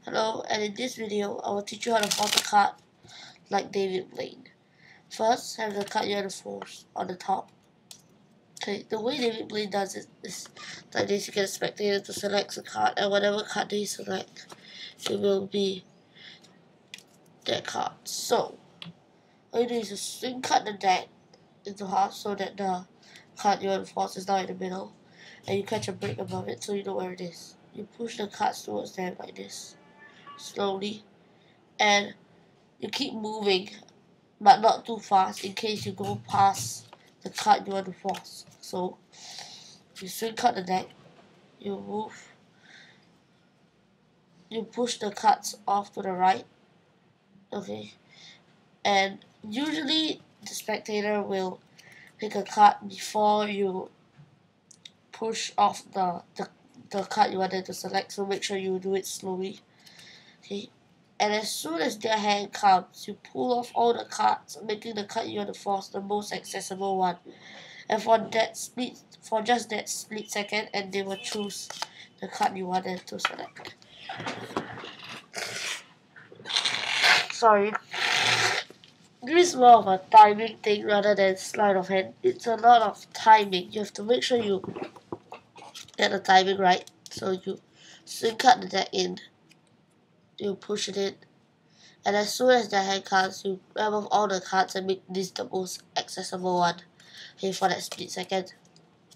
Hello, and in this video, I will teach you how to force a card like David Blaine. First, have the card you want to force on the top. Okay, the way David Blaine does it is like this: you get a spectator to select a card, and whatever card they select, it will be that card. So, all you do is just swing cut the deck into half so that the card you want to force is now in the middle, and you catch a break above it so you know where it is. You push the cards towards them like this, slowly, and you keep moving, but not too fast in case you go past the card you want to force. So you swing cut the deck, you move, you push the cards off to the right, okay, and usually the spectator will pick a card before you push off the card you wanted to select, so make sure you do it slowly, okay. And as soon as their hand comes, you pull off all the cards, making the card you want to force the most accessible one. And for just that split second, and they will choose the card you wanted to select. Sorry. This is more of a timing thing rather than sleight of hand. It's a lot of timing. You have to make sure you get the timing right. So you swing cut the deck in, you push it in, and as soon as the hand comes, you grab off all the cards and make this the most accessible one. Okay, for that split second,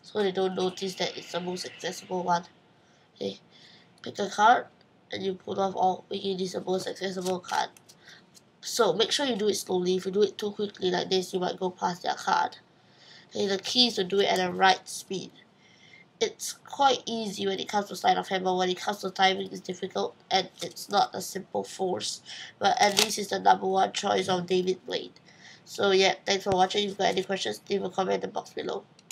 so they don't notice that it's the most accessible one. Okay, pick a card and you pull off all, making this the most accessible card. So make sure you do it slowly. If you do it too quickly like this, you might go past their card. Okay, the key is to do it at the right speed. It's quite easy when it comes to sleight of hand, but when it comes to timing, it's difficult, and it's not a simple force. But at least it's the #1 choice of David Blaine. So yeah, thanks for watching. If you've got any questions, leave a comment in the box below.